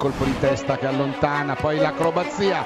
colpo di testa che allontana, poi l'acrobazia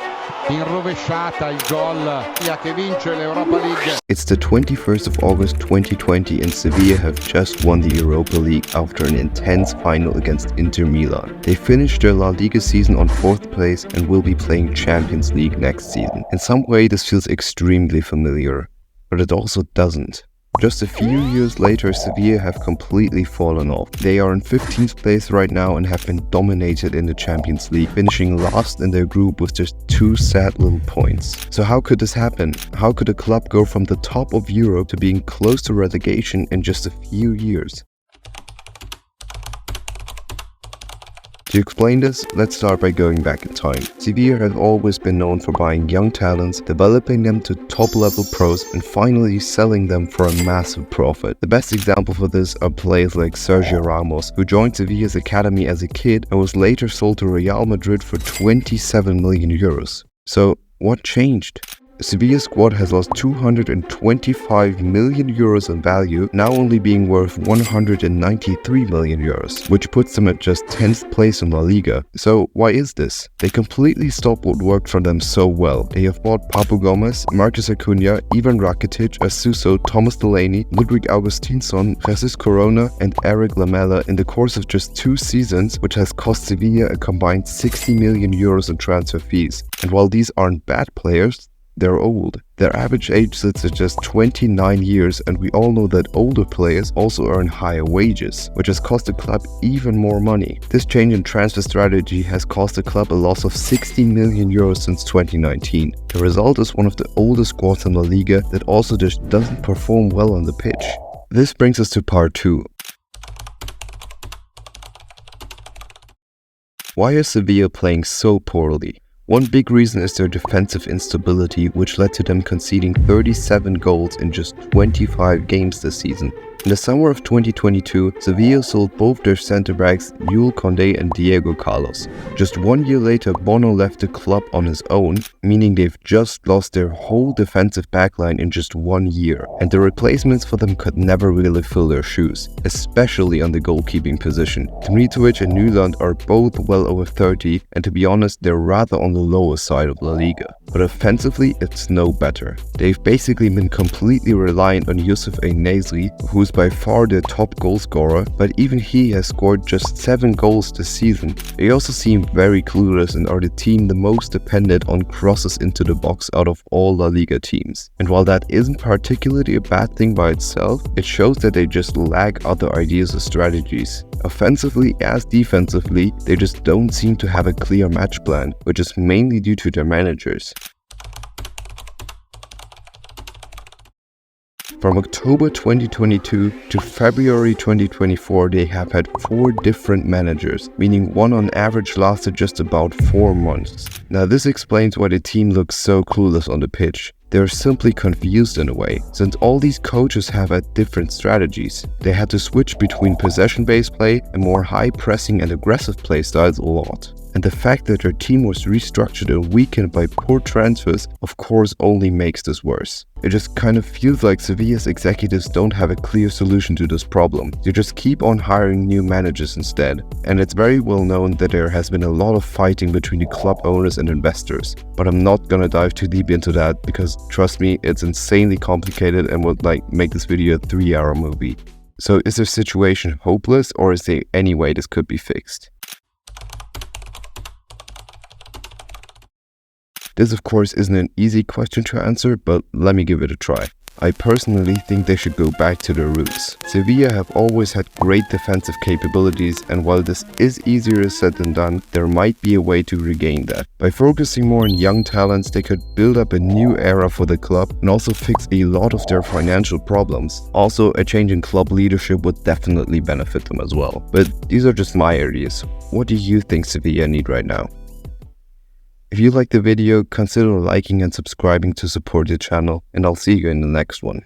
in rovesciata, il gol che vince l'Europa League. It's the 21st of August 2020 and Sevilla have just won the Europa League after an intense final against Inter Milan. They finished their La Liga season on 4th place and will be playing Champions League next season. In some way this feels extremely familiar, but it also doesn't. Just a few years later, Sevilla have completely fallen off. They are in 15th place right now and have been dominated in the Champions League, finishing last in their group with just 2 sad little points. So how could this happen? How could a club go from the top of Europe to being close to relegation in just a few years? To explain this, let's start by going back in time. Sevilla has always been known for buying young talents, developing them to top-level pros, and finally selling them for a massive profit. The best example for this are players like Sergio Ramos, who joined Sevilla's academy as a kid and was later sold to Real Madrid for 27 million euros. So, what changed? Sevilla's squad has lost 225 million euros in value, now only being worth 193 million euros, which puts them at just 10th place in La Liga. So why is this? They completely stopped what worked for them so well. They have bought Papu Gomez, Marcus Acuna, Ivan Rakitic, Asuso, Thomas Delaney, Ludwig Augustinsson, Jesus Corona and Eric Lamela in the course of just 2 seasons, which has cost Sevilla a combined 60 million euros in transfer fees. And while these aren't bad players, they're old. Their average age sits at just 29 years, and we all know that older players also earn higher wages, which has cost the club even more money. This change in transfer strategy has cost the club a loss of 60 million euros since 2019. The result is one of the oldest squads in La Liga that also just doesn't perform well on the pitch. This brings us to part 2. Why is Sevilla playing so poorly? One big reason is their defensive instability, which led to them conceding 37 goals in just 25 games this season. In the summer of 2022, Sevilla sold both their centre-backs Jules Koundé and Diego Carlos. Just 1 year later, Bono left the club on his own, meaning they've just lost their whole defensive backline in just 1 year. And the replacements for them could never really fill their shoes, especially on the goalkeeping position. Dmitrovic and Nuland are both well over 30, and to be honest, they're rather on the lower side of La Liga. But offensively, it's no better. They've basically been completely reliant on Youssef El-Nesyri, who's by far their top goal scorer, but even he has scored just 7 goals this season. They also seem very clueless and are the team the most dependent on crosses into the box out of all La Liga teams. And while that isn't particularly a bad thing by itself, it shows that they just lack other ideas or strategies. Offensively as defensively, they just don't seem to have a clear match plan, which is mainly due to their managers. From October 2022 to February 2024, they have had 4 different managers, meaning one on average lasted just about 4 months. Now this explains why the team looks so clueless on the pitch. They're simply confused in a way, since all these coaches have had different strategies. They had to switch between possession-based play and more high-pressing and aggressive play styles a lot. And the fact that their team was restructured and weakened by poor transfers of course only makes this worse. It just kind of feels like Sevilla's executives don't have a clear solution to this problem. They just keep on hiring new managers instead. And it's very well known that there has been a lot of fighting between the club owners and investors. But I'm not gonna dive too deep into that because trust me, it's insanely complicated and would make this video a 3-hour movie. So is their situation hopeless, or is there any way this could be fixed? This of course isn't an easy question to answer, but let me give it a try. I personally think they should go back to their roots. Sevilla have always had great defensive capabilities, and while this is easier said than done, there might be a way to regain that. By focusing more on young talents, they could build up a new era for the club and also fix a lot of their financial problems. Also, a change in club leadership would definitely benefit them as well. But these are just my ideas. What do you think Sevilla need right now? If you liked the video, consider liking and subscribing to support the channel, and I'll see you in the next one.